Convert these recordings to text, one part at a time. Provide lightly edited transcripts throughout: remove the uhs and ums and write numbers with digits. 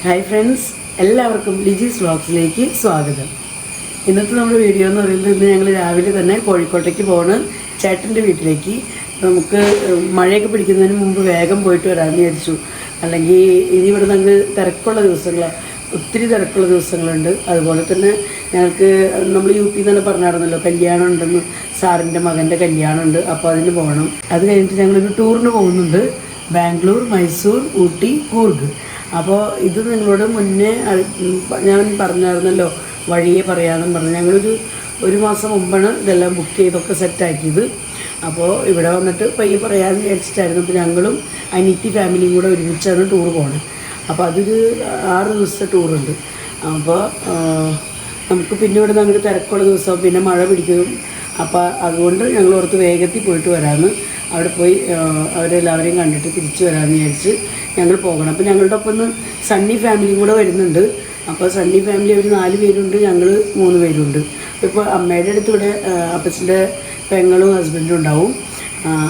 Hi friends, എല്ലാവർക്കും ലിജീസ് വ്ളോഗ്സിലേക്ക് സ്വാഗതം. ഇന്നത്തെ നമ്മുടെ വീഡിയോ എന്ന് പറയുന്നത്, ഇന്ന് ഞങ്ങൾ രാവിലെ തന്നെ കോഴിക്കോട്ടേക്ക് പോകണം ചേട്ടൻ്റെ വീട്ടിലേക്ക്. നമുക്ക് മഴയൊക്കെ പിടിക്കുന്നതിന് മുമ്പ് വേഗം പോയിട്ട് വരാമെന്ന് വിചാരിച്ചു. അല്ലെങ്കിൽ ഇനി ഇവിടെ നമുക്ക് തിരക്കുള്ള ദിവസങ്ങളാണ്, ഒത്തിരി തിരക്കുള്ള ദിവസങ്ങളുണ്ട്. അതുപോലെ തന്നെ ഞങ്ങൾക്ക് നമ്മൾ യു.പി തന്നെ പറഞ്ഞായിരുന്നല്ലോ, കല്യാണം ഉണ്ടെന്ന്, സാറിൻ്റെ മകൻ്റെ കല്യാണം ഉണ്ട്. അപ്പോൾ അതിന് പോകണം. അത് കഴിഞ്ഞിട്ട് ഞങ്ങളൊരു ടൂറിന് പോകുന്നുണ്ട്, ബാംഗ്ലൂർ, മൈസൂർ, ഊട്ടി, കൂർഗ്. അപ്പോൾ ഇത് നിങ്ങളോട് മുന്നേ ഞാൻ പറഞ്ഞായിരുന്നല്ലോ, വഴിയെ പറയാമെന്നും പറഞ്ഞു. ഞങ്ങളൊരു മാസം മുമ്പാണ് ഇതെല്ലാം ബുക്ക് ചെയ്തൊക്കെ സെറ്റാക്കിയത്. അപ്പോൾ ഇവിടെ വന്നിട്ട് പയ്യെ പറയാമെന്ന് വിചാരിച്ചിട്ടായിരുന്നു. അപ്പോൾ ഞങ്ങളും അനിയത്തി ഫാമിലിയും കൂടെ ഒരുമിച്ചാണ് ടൂർ പോകുന്നത്. അപ്പോൾ അതൊരു 6 ദിവസത്തെ ടൂറുണ്ട്. അപ്പോൾ നമുക്ക് പിന്നെ ഇവിടെ നമുക്ക് തിരക്കുള്ള ദിവസം പിന്നെ മഴ പിടിക്കും. അപ്പോൾ അതുകൊണ്ട് ഞങ്ങൾ ഓർത്ത് വേഗത്തിൽ പോയിട്ട് വരാമെന്ന്, അവിടെ പോയി അവരെല്ലാവരെയും കണ്ടിട്ട് തിരിച്ചു വരാമെന്ന് വിചാരിച്ച് ഞങ്ങൾ പോകണം. അപ്പോൾ ഞങ്ങളുടെ ഒപ്പം ഒന്ന് സണ്ണി ഫാമിലിയും കൂടെ വരുന്നുണ്ട്. അപ്പോൾ സണ്ണി ഫാമിലി അവർ 4 പേരുണ്ട്, ഞങ്ങൾ 3 പേരുണ്ട്. ഇപ്പോൾ അമ്മയുടെ അടുത്ത് ഇവിടെ അപ്പച്ചൻ്റെ പെങ്ങളും ഹസ്ബൻഡും ഉണ്ടാവും.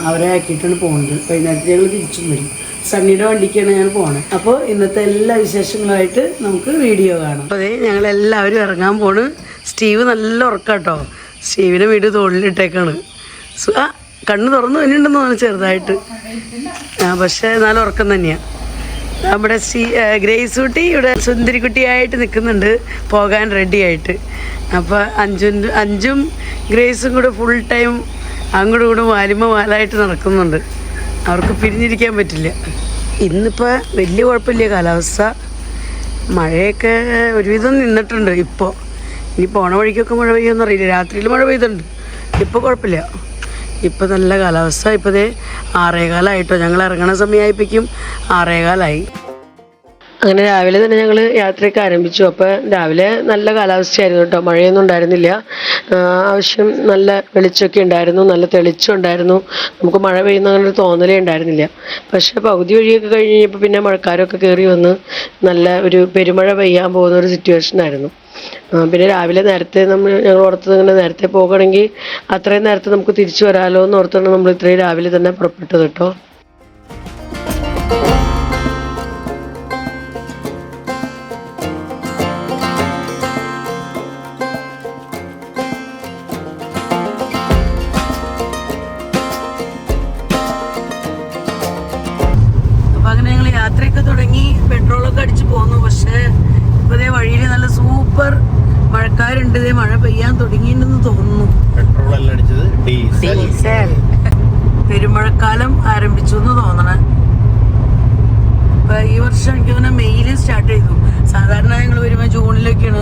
അവരെ ആക്കിയിട്ടാണ് പോകുന്നത്. വൈകുന്നേരത്തിൽ ഞങ്ങൾ തിരിച്ചും വരും. സണ്ണിയുടെ വണ്ടിക്കാണ് ഞാൻ പോകണത്. അപ്പോൾ ഇന്നത്തെ എല്ലാ വിശേഷങ്ങളുമായിട്ട് നമുക്ക് വീഡിയോ കാണാം. അപ്പോൾ അതേ ഞങ്ങളെല്ലാവരും ഇറങ്ങാൻ പോണ്. സ്റ്റീവ് നല്ല ഉറക്കാട്ടോ. സ്റ്റീവിനെ വീട് തോളിലിട്ടേക്കാണ്. കണ്ണ് തുറന്നു തന്നെയുണ്ടെന്ന് തോന്നുന്നു ചെറുതായിട്ട്, പക്ഷേ എന്നാലും ഉറക്കം തന്നെയാണ്. നമ്മുടെ ഗ്രേസ് കുട്ടി ഇവിടെ സുന്ദരിക്കുട്ടിയായിട്ട് നിൽക്കുന്നുണ്ട്, പോകാൻ റെഡി ആയിട്ട്. അപ്പോൾ അഞ്ചും ഗ്രേസും കൂടെ ഫുൾ ടൈം അങ്ങോട്ടും ഇങ്ങോട്ടും വാലായിട്ട് നടക്കുന്നുണ്ട്. അവർക്ക് പിരിഞ്ഞിരിക്കാൻ പറ്റില്ല. ഇന്നിപ്പോൾ വലിയ കുഴപ്പമില്ല കാലാവസ്ഥ. മഴയൊക്കെ ഒരുവിധം നിന്നിട്ടുണ്ട്. ഇപ്പോൾ ഇനി പോണ വഴിക്കൊക്കെ മഴ പെയ്യുമെന്ന് അറിയില്ല. രാത്രിയിൽ മഴ പെയ്തുണ്ട്, ഇപ്പോൾ കുഴപ്പമില്ല. ഇപ്പോൾ നല്ല കാലാവസ്ഥ. ഇപ്പോൾ ദേ 6:15 ഞങ്ങൾ ഇറങ്ങണ സമയമായപ്പോഴേക്കും 6:15. അങ്ങനെ രാവിലെ തന്നെ ഞങ്ങൾ യാത്രയൊക്കെ ആരംഭിച്ചു. അപ്പോൾ രാവിലെ നല്ല കാലാവസ്ഥയായിരുന്നു കേട്ടോ, മഴയൊന്നും ഉണ്ടായിരുന്നില്ല. ആവശ്യം നല്ല വെളിച്ചമൊക്കെ ഉണ്ടായിരുന്നു, നല്ല തെളിച്ചമുണ്ടായിരുന്നു. നമുക്ക് മഴ പെയ്യുന്ന അങ്ങനെ ഒരു തോന്നലേ ഉണ്ടായിരുന്നില്ല. പക്ഷേ പകുതി വഴിയൊക്കെ കഴിഞ്ഞപ്പോൾ പിന്നെ മഴക്കാരൊക്കെ കയറി വന്ന് നല്ല ഒരു പെരുമഴ പെയ്യാൻ പോകുന്ന ഒരു സിറ്റുവേഷനായിരുന്നു. പിന്നെ രാവിലെ നേരത്തെ ഞങ്ങൾ ഓർത്തത് ഇങ്ങനെ നേരത്തെ പോകണമെങ്കിൽ അത്രയും നേരത്തെ നമുക്ക് തിരിച്ചു വരാമല്ലോ എന്ന് ഓർത്താണ് നമ്മൾ ഇത്രയും രാവിലെ തന്നെ പുറപ്പെട്ടത് കേട്ടോ. അപ്പം അങ്ങനെ ഞങ്ങൾ യാത്രയൊക്കെ തുടങ്ങി, പെട്രോളൊക്കെ അടിച്ച് പോന്നു. പക്ഷേ ഇപ്പോൾ ഇതേ വഴിയിൽ നല്ല സൂപ്പർ മഴക്കാരുണ്ട്. ഇതേ മഴ പെയ്യാൻ തുടങ്ങിയിട്ടുണ്ടെന്ന് തോന്നുന്നു. ഡീസൽ പെരുമഴക്കാലം ആരംഭിച്ചു എന്ന് തോന്നണേ. ഇപ്പൊ ഈ വർഷം എനിക്ക് തോന്നുന്നു മെയ്യിൽ സ്റ്റാർട്ട് ചെയ്തു. സാധാരണ ഞങ്ങൾ വരുമ്പോൾ ജൂണിലൊക്കെയാണ്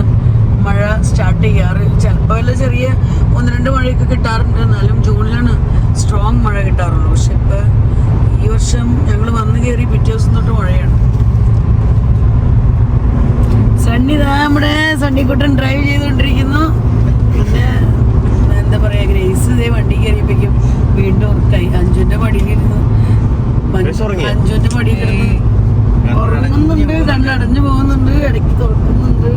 മഴ സ്റ്റാർട്ട് ചെയ്യാറ്. ചിലപ്പോൾ വല്ല ചെറിയ 1-2 മഴയൊക്കെ കിട്ടാറുണ്ട്, എന്നാലും ജൂണിലാണ് സ്ട്രോങ് മഴ കിട്ടാറുള്ളൂ. പക്ഷെ ഇപ്പൊ ഈ വർഷം ഞങ്ങൾ വന്ന് കയറി പിറ്റേ ദിവസം തൊട്ട് മഴയാണ്. നമ്മുടെ സണ്ണിക്കുട്ടൻ ഡ്രൈവ് ചെയ്തുകൊണ്ടിരിക്കുന്നു. പിന്നെ എന്താ പറയുക, ഗ്രേസ് ഇതേ വണ്ടി കയറിയപ്പോഴേക്കും വീണ്ടും ഉറക്കായി. അഞ്ചുവിൻ്റെ മടിയിലിരുന്നു ഉറങ്ങുന്നുണ്ട്, കണ്ണടഞ്ഞു പോകുന്നുണ്ട്, ഇടയ്ക്ക് തുറക്കുന്നുണ്ട്.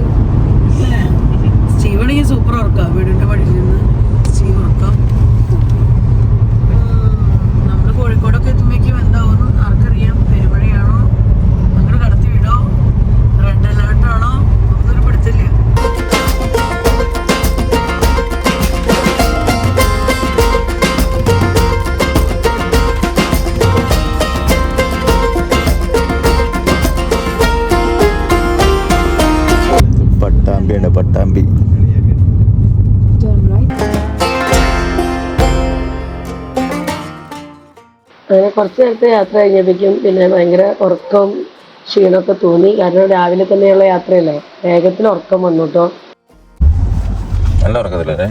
സ്റ്റീവാണെങ്കിൽ സൂപ്പർ ഉറക്കാം. വീടിൻ്റെ മടിയിലിരുന്ന് സ്റ്റീവ് ഉറക്കാം. നമ്മൾ കോഴിക്കോടൊക്കെ എത്തുമ്പോഴേക്കും എന്താവുന്നു ആർക്കറിയാം. പെരുമഴയാണോ, അങ്ങോട്ട് കടത്തി വിടോ, റെഡ് അലേർട്ടാണോ, ഒന്നൊരു പിടുത്തില്ല. പട്ടാമ്പി അങ്ങനെ കുറച്ച് നേരത്തെ യാത്ര കഴിഞ്ഞപ്പോഴേക്കും പിന്നെ ഭയങ്കര ഉറക്കം ക്ഷീണമൊക്കെ തോന്നി. കാരണം രാവിലെ തന്നെയുള്ള യാത്രയല്ലേ, വേഗത്തിൽ ഉറക്കം വന്നു കേട്ടോ. നല്ല ഉറക്കത്തില്ലേ?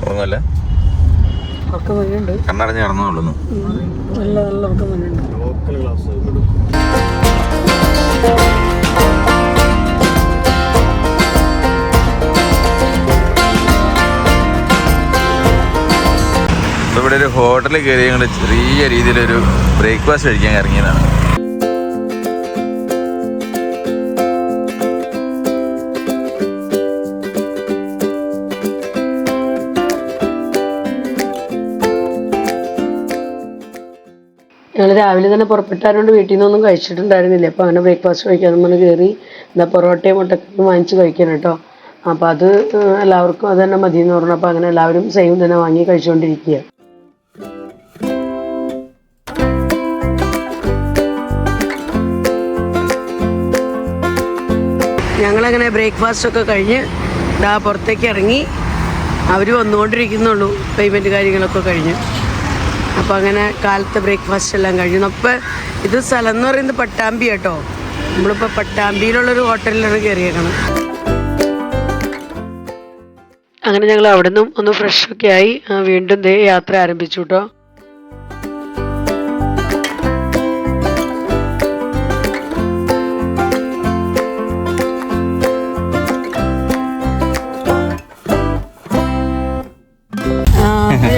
ഉറങ്ങല്ലേ? ഉറക്കം വരുന്നുണ്ട്, കണ്ണടഞ്ഞ് കിടന്നുള്ളൂ. നല്ല ഉറക്കം വരുന്നുണ്ട്. ഇവിടെ ഒരു ഹോട്ടലിൽ കയറി ഞങ്ങൾ ചെറിയ രീതിയിലൊരു ബ്രേക്ക്ഫാസ്റ്റ് കഴിക്കാൻ ഇറങ്ങിയതാണ്. ഞങ്ങൾ രാവിലെ തന്നെ പുറപ്പെട്ടാരോണ്ട് വീട്ടിൽ നിന്നൊന്നും കഴിച്ചിട്ടുണ്ടായിരുന്നില്ല. അപ്പോൾ അങ്ങനെ ബ്രേക്ക്ഫാസ്റ്റ് കഴിക്കാൻ നമ്മൾ കയറി എന്താ പൊറോട്ടയും മുട്ടക്കറിയും വാങ്ങിച്ച് കഴിക്കണം കേട്ടോ. അപ്പോൾ അത് എല്ലാവർക്കും അത് തന്നെ മതി എന്ന് പറഞ്ഞു. അപ്പോൾ അങ്ങനെ എല്ലാവരും സെയിം തന്നെ വാങ്ങി കഴിച്ചുകൊണ്ടിരിക്കുക. ഞങ്ങളങ്ങനെ ബ്രേക്ക്ഫാസ്റ്റ് ഒക്കെ കഴിഞ്ഞ് ഇതാ പുറത്തേക്ക് ഇറങ്ങി. അവർ വന്നുകൊണ്ടിരിക്കുന്നുള്ളൂ, പേയ്മെൻറ്റ് കാര്യങ്ങളൊക്കെ കഴിഞ്ഞ്. അപ്പോൾ അങ്ങനെ കാലത്തെ ബ്രേക്ക്ഫാസ്റ്റ് എല്ലാം കഴിഞ്ഞു. അപ്പോൾ ഇത് സ്ഥലം എന്ന് പറയുന്നത് പട്ടാമ്പി കേട്ടോ. നമ്മളിപ്പോൾ പട്ടാമ്പിയിലുള്ളൊരു ഹോട്ടലിലാണ് കയറിയേക്കണം. അങ്ങനെ ഞങ്ങൾ അവിടെ നിന്നും ഒന്ന് ഫ്രഷൊക്കെ ആയി വീണ്ടും യാത്ര ആരംഭിച്ചു കേട്ടോ.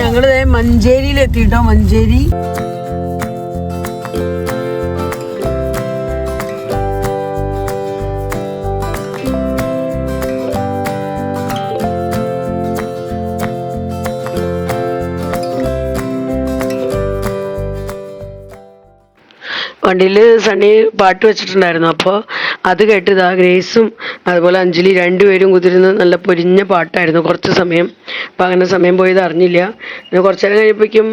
ഞങ്ങള് മഞ്ചേരിയിൽ എത്തിട്ടോ. മഞ്ചേരി വണ്ടിയിൽ സണ്ണി പാട്ട് വെച്ചിട്ടുണ്ടായിരുന്നു. അപ്പോൾ അത് കേട്ട് ഇതാ ഗ്രേസും അതുപോലെ അഞ്ജലി രണ്ടുപേരും കുതിരുന്ന് നല്ല പൊരിഞ്ഞ പാട്ടായിരുന്നു കുറച്ച് സമയം. അപ്പോൾ അങ്ങനെ സമയം പോയത് അറിഞ്ഞില്ല. പിന്നെ കുറച്ച് നേരം കഴിയുമ്പോഴേക്കും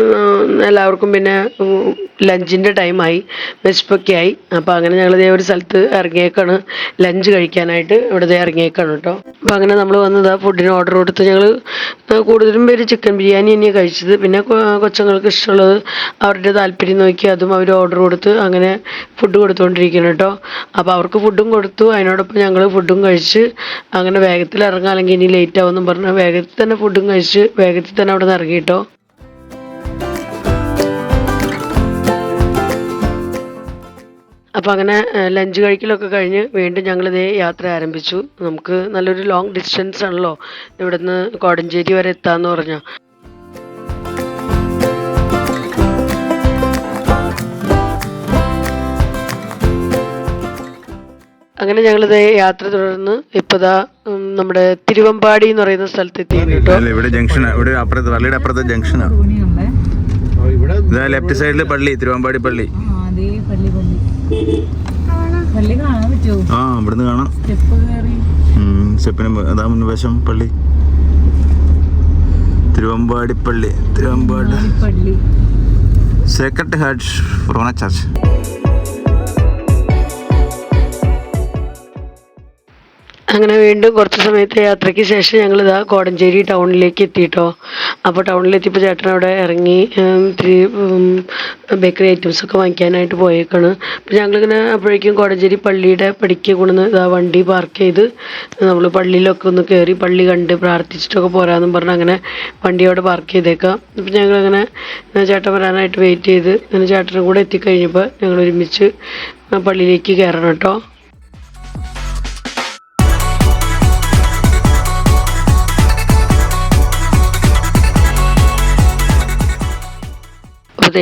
എല്ലാവർക്കും പിന്നെ ലഞ്ചിൻ്റെ ടൈമായി, വിശപ്പൊക്കെ ആയി. അപ്പോൾ അങ്ങനെ ഞങ്ങൾ ഇതേ ഒരു സ്ഥലത്ത് ഇറങ്ങിയേക്കാണ് ലഞ്ച് കഴിക്കാനായിട്ട്. ഇവിടെ ഇറങ്ങിയേക്കാണ് കേട്ടോ. അപ്പോൾ അങ്ങനെ നമ്മൾ വന്നത് ഫുഡിന് ഓർഡർ കൊടുത്ത് ഞങ്ങൾ കൂടുതലും പേര് ചിക്കൻ ബിരിയാണി തന്നെയാണ് കഴിച്ചത്. പിന്നെ കൊച്ചുങ്ങൾക്ക് ഇഷ്ടമുള്ളത് അവരുടെ താല്പര്യം നോക്കി അതും അവർ ഓർഡർ കൊടുത്ത് അങ്ങനെ ഫുഡ് കൊടുത്തുകൊണ്ടിരിക്കണം കേട്ടോ. അപ്പോൾ അവർക്ക് ഫുഡും കൊടുത്തു, അതിനോടൊപ്പം ഞങ്ങൾ ഫുഡും കഴിച്ച് അങ്ങനെ വേഗത്തിൽ ഇറങ്ങാം, അല്ലെങ്കിൽ ഇനി ലേറ്റ് ആവുമെന്നും പറഞ്ഞാൽ വേഗത്തിൽ തന്നെ ഫുഡും കഴിച്ച് വേഗത്തിൽ തന്നെ അവിടെ നിന്ന് ഇറങ്ങി കേട്ടോ. അപ്പോൾ അങ്ങനെ ലഞ്ച് കഴിക്കലൊക്കെ കഴിഞ്ഞ് വീണ്ടും ഞങ്ങളിതേ യാത്ര ആരംഭിച്ചു. നമുക്ക് നല്ലൊരു ലോങ് ഡിസ്റ്റൻസ് ആണല്ലോ ഇവിടുന്ന് കോടഞ്ചേരി വരെ എത്താമെന്ന് പറഞ്ഞാൽ. അങ്ങനെ ഞങ്ങളിത് യാത്ര തുടർന്ന് ഇപ്പതാ നമ്മുടെ തിരുവമ്പാടി എന്ന് പറയുന്ന സ്ഥലത്ത് എത്തി കേട്ടോ. ഇവിടെ ജംഗ്ഷൻ, ഇവിടെ അപ്പുറത്ത് പള്ളിയുടെ അപ്പുറത്തെ ജംഗ്ഷനാണ്. ലെഫ്റ്റ് സൈഡില് പള്ളി, തിരുവമ്പാടി പള്ളി. ആ ഇവിടുന്ന് കാണാം. സ്റ്റെപ്പിന് അതാ മുൻവശം പള്ളി, തിരുവമ്പാടി പള്ളി. Thiruvambady sacred heart forane church. അങ്ങനെ വീണ്ടും കുറച്ച് സമയത്തെ യാത്രയ്ക്ക് ശേഷം ഞങ്ങളിതാ കോടഞ്ചേരി ടൗണിലേക്ക് എത്തിയിട്ടോ. അപ്പോൾ ടൗണിലെത്തിയപ്പോൾ ചേട്ടൻ അവിടെ ഇറങ്ങി ഇത്തിരി ബേക്കറി ഐറ്റംസൊക്കെ വാങ്ങിക്കാനായിട്ട് പോയേക്കാണ്. അപ്പോൾ ഞങ്ങളിങ്ങനെ അപ്പോഴേക്കും കോടഞ്ചേരി പള്ളിയുടെ പടിക്ക് കൊണ്ടുവന്ന് ഇതാ വണ്ടി പാർക്ക് ചെയ്ത് നമ്മൾ പള്ളിയിലൊക്കെ ഒന്ന് കയറി പള്ളി കണ്ട് പ്രാർത്ഥിച്ചിട്ടൊക്കെ പോരാമെന്നും പറഞ്ഞ് അങ്ങനെ വണ്ടി അവിടെ പാർക്ക് ചെയ്തേക്കാം. അപ്പോൾ ഞങ്ങളങ്ങനെ ചേട്ടൻ വരാനായിട്ട് വെയിറ്റ് ചെയ്ത് അങ്ങനെ ചേട്ടനും കൂടെ എത്തിക്കഴിഞ്ഞപ്പോൾ ഞങ്ങൾ ഒരുമിച്ച് പള്ളിയിലേക്ക് കയറണം കേട്ടോ.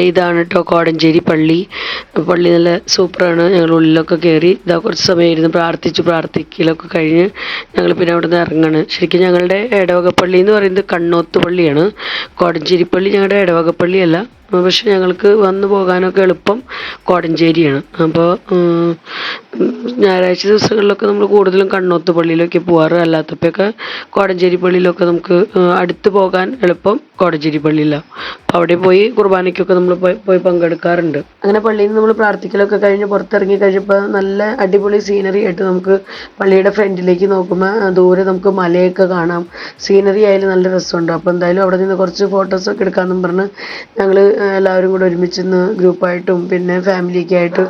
ഇതാണ് കേട്ടോ കോടഞ്ചേരി പള്ളി. പള്ളി നല്ല സൂപ്പറാണ്. ഞങ്ങൾ ഉള്ളിലൊക്കെ കയറി ഇതാ കുറച്ച് സമയം ഇരുന്ന് പ്രാർത്ഥിക്കലൊക്കെ കഴിഞ്ഞ് ഞങ്ങൾ പിന്നെ അവിടെ നിന്ന് ഇറങ്ങാണ്. ശരിക്കും ഞങ്ങളുടെ ഇടവകപ്പള്ളി എന്ന് പറയുന്നത് കണ്ണോത്ത് പള്ളിയാണ്. കോടഞ്ചേരി പള്ളി ഞങ്ങളുടെ ഇടവകപ്പള്ളിയല്ല, പക്ഷെ ഞങ്ങൾക്ക് വന്നു പോകാനൊക്കെ എളുപ്പം കോടഞ്ചേരിയാണ്. അപ്പോൾ ഞായറാഴ്ച ദിവസങ്ങളിലൊക്കെ നമ്മൾ കൂടുതലും കണ്ണോത്ത് പള്ളിയിലൊക്കെ പോകാറ്, അല്ലാത്തപ്പോഴൊക്കെ കോടഞ്ചേരി പള്ളിയിലൊക്കെ നമുക്ക് അടുത്ത് പോകാൻ എളുപ്പം കോടഞ്ചേരി പള്ളിയിലാണ്. അപ്പോൾ അവിടെ പോയി കുർബാനയ്ക്കൊക്കെ നമ്മൾ പോയി പങ്കെടുക്കാറുണ്ട്. അങ്ങനെ പള്ളിയിൽ നിന്ന് നമ്മൾ പ്രാർത്ഥിക്കലൊക്കെ കഴിഞ്ഞ് പുറത്തിറങ്ങി കഴിഞ്ഞപ്പോൾ നല്ല അടിപൊളി സീനറി ആയിട്ട് നമുക്ക് പള്ളിയുടെ ഫ്രണ്ടിലേക്ക് നോക്കുമ്പോൾ ദൂരെ നമുക്ക് മലയൊക്കെ കാണാം. സീനറി ആയാലും നല്ല രസമുണ്ട്. അപ്പോൾ എന്തായാലും അവിടെ നിന്ന് കുറച്ച് ഫോട്ടോസൊക്കെ എടുക്കാമെന്നും പറഞ്ഞ് ഞങ്ങൾ എല്ലാവരും കൂടെ ഒരുമിച്ച് നിന്ന് ഗ്രൂപ്പായിട്ടും പിന്നെ ഫാമിലിയൊക്കെ ആയിട്ട്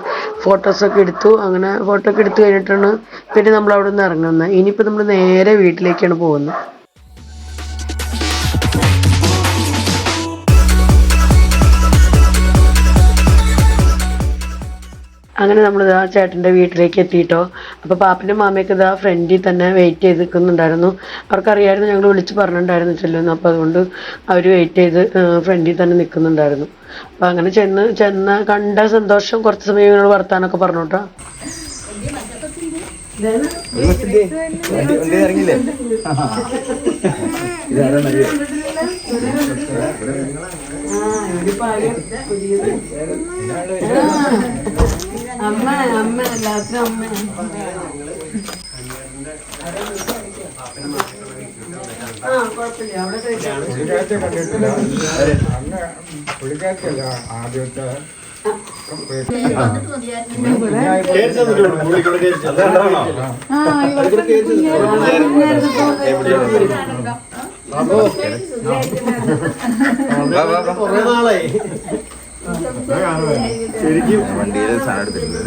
ഫോട്ടോസൊക്കെ എടുത്തു. അങ്ങനെ ഫോട്ടോ ഒക്കെ എടുത്തു കഴിഞ്ഞിട്ടാണ് പിന്നെ നമ്മൾ അവിടെ നിന്ന് ഇറങ്ങുന്നത്. ഇനിയിപ്പോൾ നമ്മൾ നേരെ വീട്ടിലേക്കാണ് പോകുന്നത്. അങ്ങനെ നമ്മൾ ഇതാ ചേട്ടൻ്റെ വീട്ടിലേക്ക് എത്തിയിട്ടോ. അപ്പോൾ പാപ്പൻ്റെ മാമയൊക്കെ ഇതാ ഫ്രണ്ടിൽ തന്നെ വെയിറ്റ് ചെയ്ത് നിൽക്കുന്നുണ്ടായിരുന്നു. അവർക്കറിയായിരുന്നു ഞങ്ങൾ വിളിച്ച് പറഞ്ഞിട്ടുണ്ടായിരുന്നു ചെല്ലുന്നു. അപ്പോൾ അതുകൊണ്ട് അവർ വെയിറ്റ് ചെയ്ത് ഫ്രണ്ടിൽ തന്നെ നിൽക്കുന്നുണ്ടായിരുന്നു. അപ്പോൾ അങ്ങനെ ചെന്ന കണ്ട സന്തോഷം കുറച്ച് സമയം ഞങ്ങൾ വർത്താനൊക്കെ പറഞ്ഞു കേട്ടോ. അമ്മ അമ്മ എല്ലാത്തിനും അമ്മ. കുഴപ്പമില്ല, അവിടെ കഴിക്കാം. ആദ്യത്തെ വണ്ടിയിൽ സാധനം എടുത്തിട്ടുണ്ട്.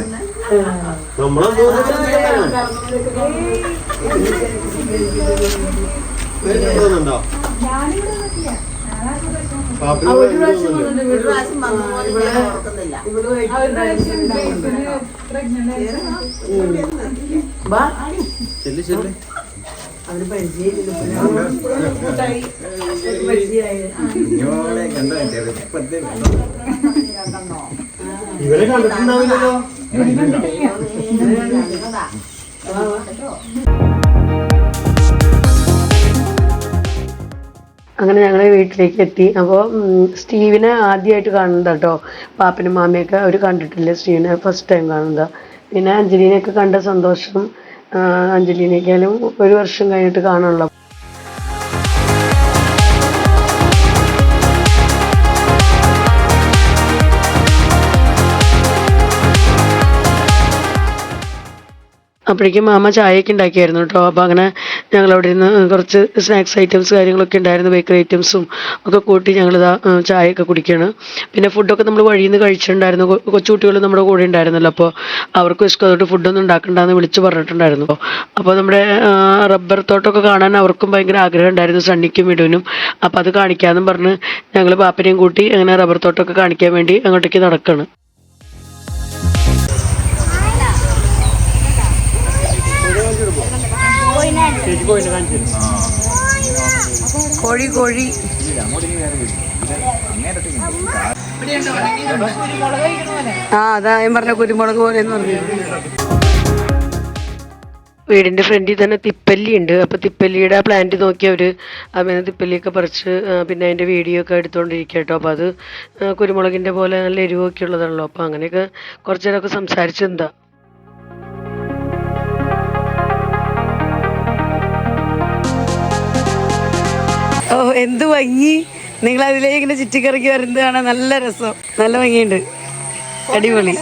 അവര് പരിചയമില്ല. ഇവരെ കണ്ടിട്ടുണ്ടാവില്ലല്ലോ. അങ്ങനെ ഞങ്ങൾ വീട്ടിലേക്ക് എത്തി. അപ്പോൾ സ്റ്റീവിനെ ആദ്യമായിട്ട് കാണുന്നത് കേട്ടോ. പാപ്പനും മാമിയൊക്കെ അവർ കണ്ടിട്ടില്ല, സ്റ്റീവിനെ ഫസ്റ്റ് ടൈം കാണുന്നത്. പിന്നെ അഞ്ജലീനെയൊക്കെ കണ്ട സന്തോഷം. അഞ്ജലീനേക്കാളും 1 വർഷം കഴിഞ്ഞിട്ട് കാണാനുള്ള. അപ്പോഴേക്കും മാമ ചായയൊക്കെ ഉണ്ടാക്കിയായിരുന്നു കേട്ടോ. അപ്പോൾ അങ്ങനെ ഞങ്ങളവിടെ നിന്ന് കുറച്ച് സ്നാക്സ് ഐറ്റംസ് കാര്യങ്ങളൊക്കെ ഉണ്ടായിരുന്നു, ബേക്കറി ഐറ്റംസും ഒക്കെ കൂട്ടി ഞങ്ങളിതാ ചായയൊക്കെ കുടിക്കുകയാണ്. പിന്നെ ഫുഡൊക്കെ നമ്മൾ വഴിയിൽ നിന്ന് കഴിച്ചിട്ടുണ്ടായിരുന്നു. കൊച്ചുകുട്ടികൾ നമ്മുടെ കൂടെ ഉണ്ടായിരുന്നല്ലോ, അപ്പോൾ അവർക്ക് ഇഷ്ടമായിട്ട് ഫുഡൊന്നും ഉണ്ടാക്കണ്ടെന്ന് വിളിച്ച് പറഞ്ഞിട്ടുണ്ടായിരുന്നു. അപ്പോൾ നമ്മുടെ റബ്ബർ തോട്ടമൊക്കെ കാണാൻ അവർക്കും ഭയങ്കര ആഗ്രഹം ഉണ്ടായിരുന്നു, സണ്ണിക്കും മിടുവിനും. അപ്പോൾ അത് കാണിക്കാമെന്നും പറഞ്ഞ് ഞങ്ങൾ പാപ്പനെയും കൂട്ടി അങ്ങനെ റബ്ബർ തോട്ടമൊക്കെ കാണിക്കാൻ വേണ്ടി അങ്ങോട്ടേക്ക് നടക്കുകയാണ്. കോഴി കോഴി അതാ ഞാൻ പറഞ്ഞ കുരുമുളക് പോലെ എന്ന് പറഞ്ഞു. വീടിൻ്റെ ഫ്രണ്ടിൽ തന്നെ തിപ്പല്ലി ഉണ്ട്. അപ്പോൾ തിപ്പല്ലിയുടെ ആ പ്ലാന്റ് നോക്കി അവർ അതിന് തിപ്പല്ലിയൊക്കെ പറിച്ച് പിന്നെ അതിൻ്റെ വീഡിയോ ഒക്കെ എടുത്തുകൊണ്ടിരിക്കുക കേട്ടോ. അപ്പോൾ അത് കുരുമുളകിൻ്റെ പോലെ നല്ല എരിവൊക്കെ ഉള്ളതാണല്ലോ. അപ്പോൾ അങ്ങനെയൊക്കെ കുറച്ച് നേരമൊക്കെ സംസാരിച്ചെന്താ. ഓ എന്ത് ഭംഗി! നിങ്ങൾ അതിലേക്ക് ഇങ്ങനെ ചുറ്റിക്കറക്കി വരുന്നത് കാണാൻ നല്ല രസം, നല്ല ഭംഗിയുണ്ട്, അടിപൊളി.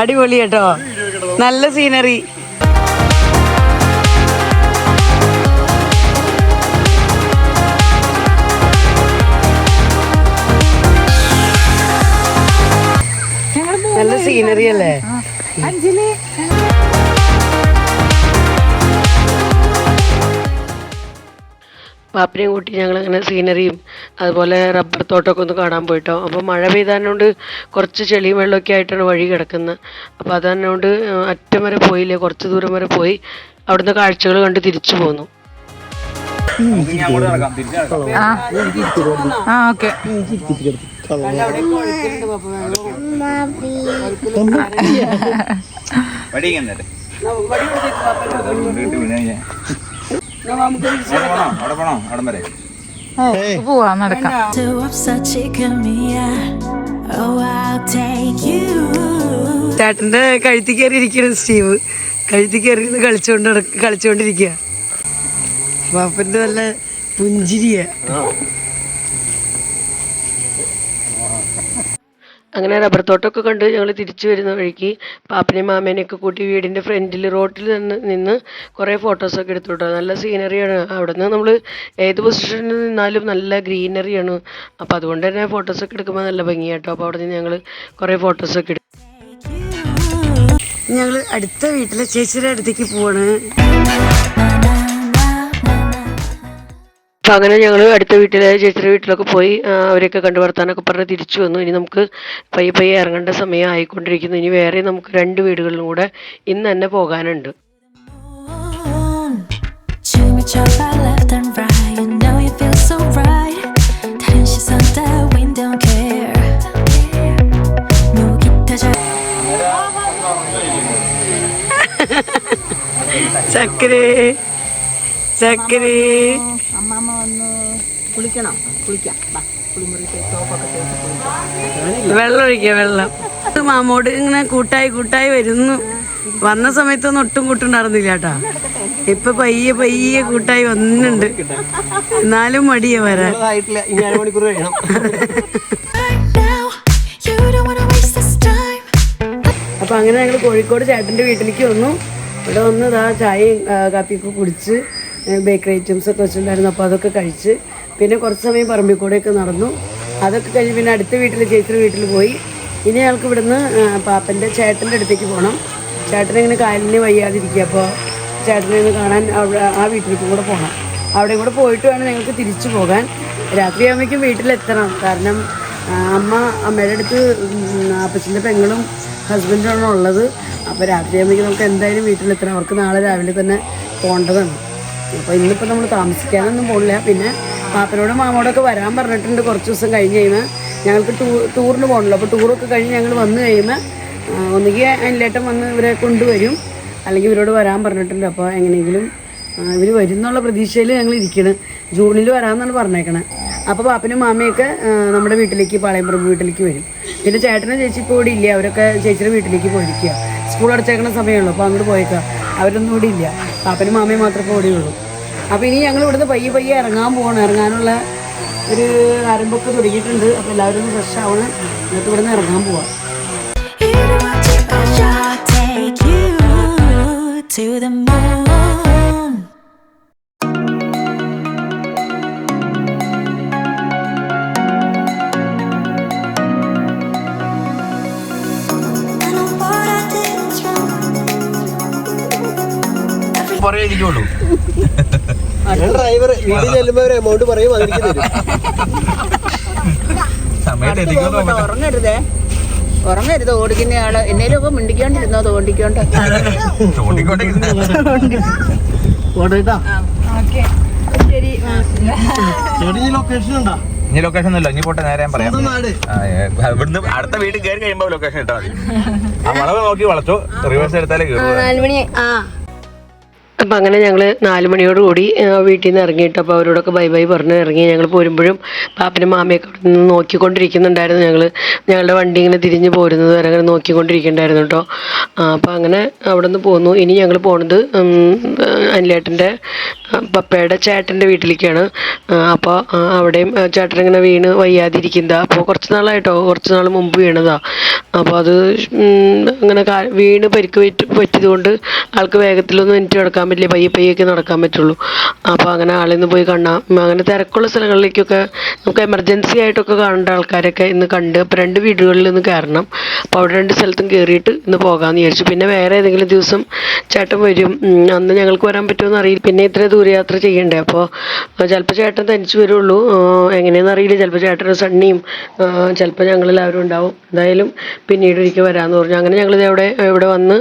അടിപൊളി കേട്ടോ, നല്ല സീനറി. നല്ല സീനറി അല്ലേ? പാപ്പിനെയും കൂട്ടി ഞങ്ങളിങ്ങനെ സീനറിയും അതുപോലെ റബ്ബർ തോട്ടമൊക്കെ ഒന്ന് കാണാൻ പോയിട്ടോ. അപ്പോൾ മഴ പെയ്താനോണ്ട് കുറച്ച് ചെളിയും വെള്ളമൊക്കെ ആയിട്ടാണ് വഴി കിടക്കുന്നത്. അപ്പോൾ അതന്നോണ്ട് അറ്റം വരെ പോയില്ലേ, കുറച്ച് ദൂരം വരെ പോയി അവിടുന്ന് കാഴ്ചകൾ കണ്ട് തിരിച്ചു പോന്നു. ചേട്ടന്റെ കഴുത്തി കയറി ഇരിക്കുന്ന സ്റ്റീവ്, കഴുത്തി കയറി കളിച്ചോണ്ടിരിക്കുക. പാപ്പന്റെ നല്ല പുഞ്ചിരിയ. അങ്ങനെ റബ്ബർ തോട്ടമൊക്കെ കണ്ട് ഞങ്ങൾ തിരിച്ചു വരുന്ന വഴിക്ക് പാപ്പനെയും മാമേനെയൊക്കെ കൂട്ടി വീടിൻ്റെ ഫ്രണ്ടിൽ റോട്ടിൽ നിന്ന് കുറേ ഫോട്ടോസൊക്കെ എടുത്തു കേട്ടോ. നല്ല സീനറിയാണ്. അവിടെ നിന്ന് നമ്മൾ ഏത് പൊസിഷനിൽ നിന്നാലും നല്ല ഗ്രീനറിയാണ്. അപ്പോൾ അതുകൊണ്ട് തന്നെ ഫോട്ടോസൊക്കെ എടുക്കുമ്പോൾ നല്ല ഭംഗിയാട്ടോ. അപ്പോൾ അവിടെ നിന്ന് ഞങ്ങൾ കുറേ ഫോട്ടോസൊക്കെ എടുത്തു. ഞങ്ങൾ അടുത്ത വീട്ടിലെ ചേച്ചിയുടെ അടുത്തേക്ക് പോവാണ്. അപ്പം അങ്ങനെ ഞങ്ങൾ അടുത്ത വീട്ടിലെ ചേച്ചിയുടെ വീട്ടിലൊക്കെ പോയി അവരെയൊക്കെ കണ്ടു വർത്താനൊക്കെ പറഞ്ഞ് തിരിച്ചു വന്നു. ഇനി നമുക്ക് പയ്യെ ഇറങ്ങേണ്ട സമയം ആയിക്കൊണ്ടിരിക്കുന്നു. ഇനി വേറെ നമുക്ക് 2 വീടുകളിലും കൂടെ ഇന്ന് തന്നെ പോകാനുണ്ട്. ചക്കരേ ചക്കരി അമ്മാമ്മ വന്ന് കുളിക്കണം, കുളിക്കാം, കുളിമുറി ടോപ്പൊക്കെ തേച്ച് കുളിക്കാം. വെള്ളം ഒഴിക്കുക, വെള്ളം. മാമോട് ഇങ്ങനെ കൂട്ടായി വരുന്നു. വന്ന സമയത്തൊന്നും ഒട്ടും കൂട്ടുണ്ടായിരുന്നില്ല കേട്ടാ. ഇപ്പൊ പയ്യെ പയ്യെ കൂട്ടായി വന്നുണ്ട്. എന്നാലും മടിയ വരാൻ. അപ്പൊ അങ്ങനെ ഞങ്ങൾ കോഴിക്കോട് ചേട്ടന്റെ വീട്ടിലേക്ക് വന്നു. ഇവിടെ വന്ന് ഇതാ ചായയും കാപ്പിയൊക്കെ കുടിച്ച് ബേക്കറി ഐറ്റംസ് ഒക്കെ വെച്ചിട്ടുണ്ടായിരുന്നു. അപ്പോൾ അതൊക്കെ കഴിച്ച് പിന്നെ കുറച്ച് സമയം പറമ്പിൽ കൂടെയൊക്കെ നടന്നു. അതൊക്കെ കഴിഞ്ഞ് പിന്നെ അടുത്ത വീട്ടിൽ ചേച്ചിയുടെ വീട്ടിൽ പോയി. ഇനി ഞങ്ങൾക്ക് ഇവിടുന്ന് പാപ്പൻ്റെ ചേട്ടൻ്റെ അടുത്തേക്ക് പോകണം. ചേട്ടനിങ്ങനെ കാലിന് വയ്യാതിരിക്കുക. അപ്പോൾ ചേട്ടനെ ഒന്ന് കാണാൻ അവിടെ ആ വീട്ടിലേക്കും കൂടെ പോകണം. അവിടെയും കൂടെ പോയിട്ട് വേണം ഞങ്ങൾക്ക് തിരിച്ചു പോകാൻ. രാത്രിയാകുമ്പോഴേക്കും വീട്ടിലെത്തണം. കാരണം അമ്മയുടെ അടുത്ത് അപ്പച്ചൻ്റെ പെങ്ങളും ഹസ്ബൻഡാണ് ഉള്ളത്. അപ്പോൾ രാത്രിയാകുമ്പോഴേക്കും നമുക്ക് എന്തായാലും വീട്ടിലെത്തണം. അവർക്ക് നാളെ രാവിലെ തന്നെ പോകേണ്ടതാണ്. അപ്പോൾ ഇന്നിപ്പോൾ നമ്മൾ താമസിക്കാനൊന്നും പോകില്ല. പിന്നെ പാപ്പനോടും മാമോടൊക്കെ വരാൻ പറഞ്ഞിട്ടുണ്ട്. കുറച്ച് ദിവസം കഴിഞ്ഞ് കഴിയുമ്പോൾ ഞങ്ങൾക്ക് ടൂറിന് പോകണല്ലോ. അപ്പോൾ ടൂറൊക്കെ കഴിഞ്ഞ് ഞങ്ങൾ വന്നു കഴിയുമ്പോൾ ഒന്നുകിൽ അതിലേട്ടം വന്ന് ഇവരെ കൊണ്ടുവരും, അല്ലെങ്കിൽ ഇവരോട് വരാൻ പറഞ്ഞിട്ടുണ്ട്. അപ്പോൾ എങ്ങനെയെങ്കിലും ഇവർ വരും എന്നുള്ള പ്രതീക്ഷയിൽ ഞങ്ങൾ ഇരിക്കണം. ജൂണിൽ വരാമെന്നാണ് പറഞ്ഞേക്കണത്. അപ്പോൾ പാപ്പനും മാമയൊക്കെ നമ്മുടെ വീട്ടിലേക്ക്, പാളയംപറമ്പ് വീട്ടിലേക്ക് വരും. പിന്നെ ചേട്ടനും ചേച്ചി ഇപ്പോൾ ഇവിടെ ഇല്ല. അവരൊക്കെ ചേച്ചിയുടെ വീട്ടിലേക്ക് പോയിരിക്കുക. സ്കൂൾ അടച്ചേക്കണ സമയമുള്ളൂ. അപ്പോൾ അങ്ങോട്ട് പോയേക്കാം. അവരൊന്നും ഇവിടെ ഇല്ല. പാപ്പനും മാമയും മാത്രമേ ഇവിടെ ഉള്ളൂ. അപ്പോൾ ഇനി ഞങ്ങൾ ഇവിടുന്ന് പയ്യെ പയ്യെ ഇറങ്ങാൻ പോകണം. ഇറങ്ങാനുള്ള ഒരു ആരംഭമൊക്കെ തുടങ്ങിയിട്ടുണ്ട്. അപ്പോൾ എല്ലാവരും ഒന്ന് ഫ്രഷ് ആവണം. എന്നിട്ട് ഇവിടുന്ന് ഇറങ്ങാൻ പോവാം. ഡ്രൈവർ വീട്ടിൽ ചെല്ലുമ്പോ ഒരു എമൗണ്ട് പറയും, അതെനിക്ക് തരും. ഉറങ്ങരുത് ഓടിക്കുന്ന ആള്. എന്നേലും ഒക്കെ മിണ്ടിക്കൊണ്ടിരുന്നോ, തോണ്ടിക്കൊണ്ട്. ലൊക്കേഷൻ ഉണ്ടോ? ഇനി ലൊക്കേഷൻ ഒന്നുമില്ല. ഇനി പോട്ടെ, നേരെ ഞാൻ പറയാം. ഇവിടുന്ന് അടുത്ത വീട്ടിൽ കയറി കഴിയുമ്പോ ലൊക്കേഷൻ ഇട്ടാൽ മതി. ആ വളവ് നോക്കി വളച്ചോ, റിവേഴ്സ് എടുത്താലേ കയറും. അപ്പം അങ്ങനെ ഞങ്ങൾ 4 മണിയോട് കൂടി വീട്ടിൽ നിന്ന് ഇറങ്ങിയിട്ട് അപ്പോൾ അവരോടൊക്കെ ബൈ ബൈ പറഞ്ഞ് ഇറങ്ങി. ഞങ്ങൾ പോരുമ്പോഴും പാപ്പനും മാമയൊക്കെ അവിടെ നിന്ന് നോക്കിക്കൊണ്ടിരിക്കുന്നുണ്ടായിരുന്നു. ഞങ്ങളുടെ വണ്ടി ഇങ്ങനെ തിരിഞ്ഞ് പോരുന്നത് വരെ അങ്ങനെ നോക്കിക്കൊണ്ടിരിക്കുന്നുണ്ടായിരുന്നു കേട്ടോ. അപ്പോൾ അങ്ങനെ അവിടെ നിന്ന് പോന്നു. ഇനി ഞങ്ങൾ പോണത് അനിലേട്ടൻ്റെ പപ്പയുടെ ചേട്ടൻ്റെ വീട്ടിലേക്കാണ്. അപ്പോൾ അവിടെയും ചേട്ടനിങ്ങനെ വീണ് വയ്യാതിരിക്കുന്നതാണ്. അപ്പോൾ കുറച്ച് നാൾ മുമ്പ് വീണതാണ്. അപ്പോൾ അത് അങ്ങനെ വീണ് പരിക്ക് പറ്റിയത് കൊണ്ട് ആൾക്ക് വേഗത്തിലൊന്നും എനിക്ക് നടക്കാൻ പറ്റില്ല. പയ്യൊക്കെ നടക്കാൻ പറ്റുള്ളൂ. അപ്പോൾ അങ്ങനെ ആളിൽ നിന്ന് പോയി കാണാം. അങ്ങനെ തിരക്കുള്ള സ്ഥലങ്ങളിലേക്കൊക്കെ നമുക്ക് എമർജൻസി ആയിട്ടൊക്കെ കാണേണ്ട ആൾക്കാരൊക്കെ ഇന്ന് കണ്ട്. അപ്പോൾ 2 വീടുകളിൽ നിന്ന് കയറണം. അപ്പോൾ അവിടെ 2 സ്ഥലത്തും കയറിയിട്ട് ഇന്ന് പോകാമെന്ന് വിചാരിച്ചു. പിന്നെ വേറെ ഏതെങ്കിലും ദിവസം ചേട്ടൻ വരും. അന്ന് ഞങ്ങൾക്ക് വരാൻ പറ്റുമെന്ന് അറിയില്ല. പിന്നെ ഇത്ര ദൂരയാത്ര ചെയ്യണ്ടേ. അപ്പോൾ ചിലപ്പോൾ ചേട്ടൻ തനിച്ച് വരുള്ളൂ, എങ്ങനെയാണെന്ന് അറിയില്ല. ചിലപ്പോൾ ചേട്ടൻ്റെ സണ്ണിയും ചിലപ്പോൾ ഞങ്ങളെല്ലാവരും ഉണ്ടാവും. എന്തായാലും പിന്നീട് ഒരിക്കൽ വരാമെന്ന് പറഞ്ഞു. അങ്ങനെ ഞങ്ങളിത് ഇവിടെ വന്ന്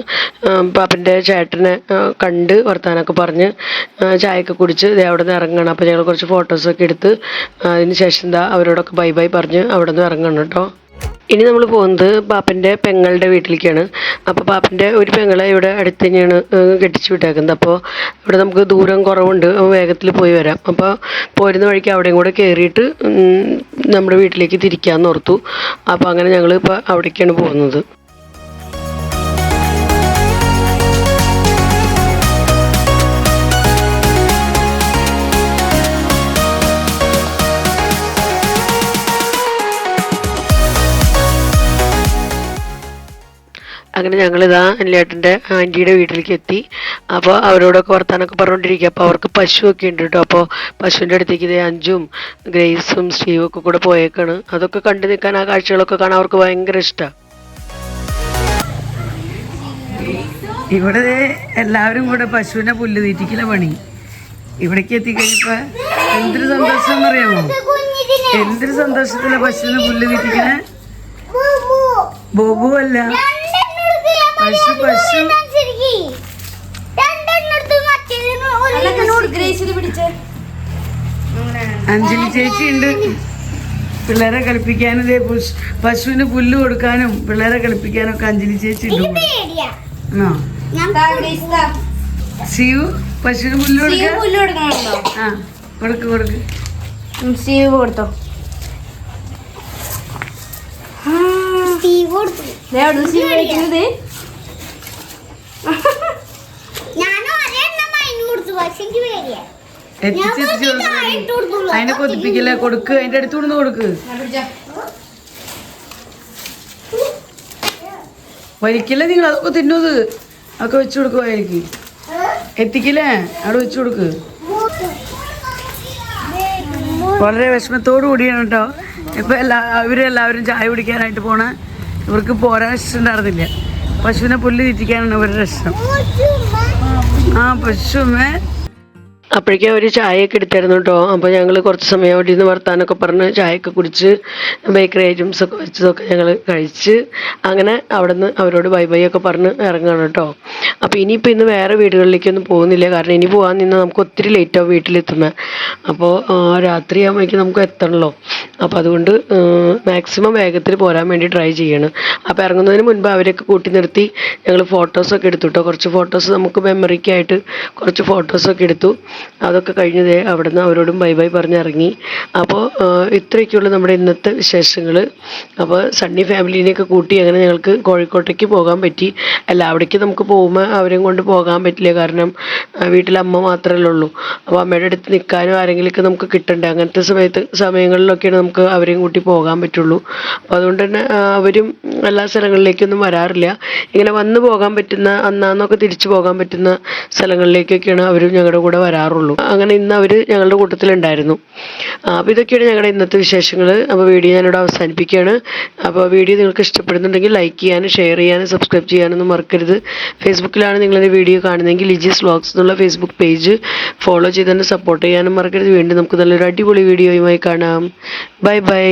പാപ്പൻ്റെ ചേട്ടനെ കണ്ട് വർത്താനൊക്കെ പറഞ്ഞ് ചായയൊക്കെ കുടിച്ച് അവിടെ നിന്ന് ഇറങ്ങണം. അപ്പോൾ ഞങ്ങൾ കുറച്ച് ഫോട്ടോസൊക്കെ എടുത്ത് അതിന് ശേഷം അവരോടൊക്കെ ബൈ ബൈ പറഞ്ഞ് അവിടെ നിന്ന് ഇറങ്ങണം കേട്ടോ. ഇനി നമ്മൾ പോകുന്നത് പാപ്പൻ്റെ പെങ്ങളുടെ വീട്ടിലേക്കാണ്. അപ്പോൾ പാപ്പൻ്റെ ഒരു പെങ്ങളെ ഇവിടെ അടുത്ത് തന്നെയാണ് കെട്ടിച്ചു വിട്ടേക്കുന്നത്. അപ്പോൾ ഇവിടെ നമുക്ക് ദൂരം കുറവുണ്ട്, വേഗത്തിൽ പോയി വരാം. അപ്പോൾ പോരുന്ന വഴിക്ക് അവിടെയും കൂടെ കയറിയിട്ട് നമ്മുടെ വീട്ടിലേക്ക് തിരിക്കാമെന്ന് ഓർത്തു. അപ്പോൾ അങ്ങനെ ഞങ്ങൾ ഇപ്പോൾ അവിടേക്കാണ് പോകുന്നത്. അങ്ങനെ ഞങ്ങളിതാ അനിലേട്ടൻ്റെ ആൻറ്റിയുടെ വീട്ടിലേക്ക് എത്തി. അപ്പോൾ അവരോടൊക്കെ വർത്താനൊക്കെ പറഞ്ഞുകൊണ്ടിരിക്കുക. അപ്പോൾ അവർക്ക് പശുവൊക്കെ ഉണ്ട് കേട്ടോ. അപ്പോൾ പശുവിൻ്റെ അടുത്തേക്ക് ഇതേ അഞ്ചും ഗ്രേസും സ്റ്റീവും ഒക്കെ കൂടെ പോയേക്കാണ്. അതൊക്കെ കണ്ടു നിൽക്കാൻ, ആ കാഴ്ചകളൊക്കെ കാണാൻ അവർക്ക് ഭയങ്കര ഇഷ്ടമാണ്. ഇവിടെ എല്ലാവരും കൂടെ പശുവിനെ പുല്ല് തീറ്റിക്കല പണി. ഇവിടേക്ക് എത്തിക്കഴിഞ്ഞപ്പോൾ എന്തൊരു സന്തോഷം എന്നറിയാമോ? എന്തൊരു സന്തോഷത്തിലാണ് പശുവിനെ പുല്ല് തീറ്റിക്കണേ. ബോബു അല്ല, പശു അഞ്ജലി ചേച്ചി ഉണ്ട്. പിള്ളേരെ കളിപ്പിക്കാനും പശുവിന് പുല്ല് കൊടുക്കാനും പിള്ളേരെ കളിപ്പിക്കാനും ഒക്കെ അഞ്ജലി ചേച്ചി ഉണ്ട്. ശിവ പശുവിന് പുല്ല് കൊടുക്ക. പുല്ല് കൊടുക്കണോ? ആ കൊടുക്ക്. സ്റ്റീവ് കൊടുത്തോ. സ്റ്റീവ് കഴിക്കുന്നത് അതിനെ കൊതിപ്പിക്കില്ല. കൊടുക്ക്, അതിന്റെ അടുത്ത് കൊടുന്ന് കൊടുക്ക്. വലിക്കില്ല നിങ്ങൾ, അതൊക്കെ തിന്നത് അതൊക്കെ വെച്ചു കൊടുക്കുക. എനിക്ക് എത്തിക്കില്ലേ, അവിടെ വെച്ചു കൊടുക്ക്. വളരെ വിഷമത്തോടു കൂടിയാണ് കേട്ടോ ഇപ്പൊ ഇവരെല്ലാവരും ചായ കുടിക്കാനായിട്ട് പോണ. ഇവർക്ക് പോരാൻ ഇഷ്ടമുണ്ടായിരുന്നില്ല. പശുവിനെ പുല്ല് തീറ്റിക്കാനാണ് ഇവരുടെ ഇഷ്ടം. ആ പശുമേ. അപ്പോഴേക്കും അവർ ചായയൊക്കെ എടുത്തായിരുന്നു കേട്ടോ. അപ്പോൾ ഞങ്ങൾ കുറച്ച് സമയം അവിടെ നിന്ന് വർത്താനൊക്കെ പറഞ്ഞ് ചായയൊക്കെ കുടിച്ച് ബേക്കറി ഐറ്റംസ് ഒക്കെ വെച്ചതൊക്കെ ഞങ്ങൾ കഴിച്ച് അങ്ങനെ അവിടെ നിന്ന് അവരോട് ബൈ ബൈ ഒക്കെ പറഞ്ഞ് ഇറങ്ങണം കേട്ടോ. അപ്പോൾ ഇനിയിപ്പോൾ ഇന്ന് വേറെ വീടുകളിലേക്കൊന്നും പോകുന്നില്ല. കാരണം ഇനി പോകാൻ നിന്ന് നമുക്ക് ഒത്തിരി ലേറ്റാവും വീട്ടിലെത്തുന്നത്. അപ്പോൾ രാത്രിയാകുമ്പോഴേക്കും നമുക്ക് എത്തണമല്ലോ. അപ്പോൾ അതുകൊണ്ട് മാക്സിമം വേഗത്തിൽ പോരാൻ വേണ്ടി ട്രൈ ചെയ്യണം. അപ്പോൾ ഇറങ്ങുന്നതിന് മുൻപ് അവരൊക്കെ കൂട്ടി നിർത്തി ഞങ്ങൾ ഫോട്ടോസൊക്കെ എടുത്തു കേട്ടോ. കുറച്ച് ഫോട്ടോസ് നമുക്ക് മെമ്മറിക്കായിട്ട് കുറച്ച് ഫോട്ടോസൊക്കെ എടുത്തു. അതൊക്കെ കഴിഞ്ഞതേ അവിടെ നിന്ന് അവരോടും ബൈ ബൈ പറഞ്ഞിറങ്ങി. അപ്പോൾ ഇത്രയൊക്കെയുള്ള നമ്മുടെ ഇന്നത്തെ വിശേഷങ്ങൾ. അപ്പോൾ സണ്ണി ഫാമിലീനെയൊക്കെ കൂട്ടി അങ്ങനെ ഞങ്ങൾക്ക് കോഴിക്കോട്ടേക്ക് പോകാൻ പറ്റി. അല്ല, അവിടേക്ക് നമുക്ക് പോകുമ്പോൾ അവരെയും കൊണ്ട് പോകാൻ പറ്റില്ല. കാരണം വീട്ടിൽ അമ്മ മാത്രമല്ലേ ഉള്ളൂ. അപ്പോൾ അമ്മയുടെ അടുത്ത് നിൽക്കാനും ആരെങ്കിലുമൊക്കെ നമുക്ക് കിട്ടണ്ടേ. അങ്ങനത്തെ സമയങ്ങളിലൊക്കെയാണ് നമുക്ക് അവരെയും കൂട്ടി പോകാൻ പറ്റുള്ളൂ. അപ്പോൾ അതുകൊണ്ട് തന്നെ അവരും എല്ലാ സ്ഥലങ്ങളിലേക്കൊന്നും വരാറില്ല. ഇങ്ങനെ വന്നു പോകാൻ പറ്റുന്ന അന്നാന്നൊക്കെ തിരിച്ചു പോകാൻ പറ്റുന്ന സ്ഥലങ്ങളിലേക്കൊക്കെയാണ് അവരും ഞങ്ങളുടെ കൂടെ വരാറുള്ളൂ. അങ്ങനെ ഇന്ന് അവർ ഞങ്ങളുടെ കൂട്ടത്തിലുണ്ടായിരുന്നു. അപ്പോൾ ഇതൊക്കെയാണ് ഞങ്ങളുടെ ഇന്നത്തെ വിശേഷങ്ങൾ. അപ്പോൾ വീഡിയോ ഞാനിവിടെ അവസാനിപ്പിക്കുകയാണ്. അപ്പോൾ വീഡിയോ നിങ്ങൾക്ക് ഇഷ്ടപ്പെടുന്നുണ്ടെങ്കിൽ ലൈക്ക് ചെയ്യാനും ഷെയർ ചെയ്യാനും സബ്സ്ക്രൈബ് ചെയ്യാനൊന്നും മറക്കരുത്. ഫേസ്ബുക്കിലാണ് നിങ്ങളത് വീഡിയോ കാണുന്നതെങ്കിൽ ലിജീസ് വ്ളോഗ്സ് എന്നുള്ള ഫേസ്ബുക്ക് പേജ് ഫോളോ ചെയ്ത് തന്നെ സപ്പോർട്ട് ചെയ്യാനും മറക്കരുത്. വീണ്ടും നമുക്ക് നല്ലൊരു അടിപൊളി വീഡിയോയുമായി കാണാം. Bye bye.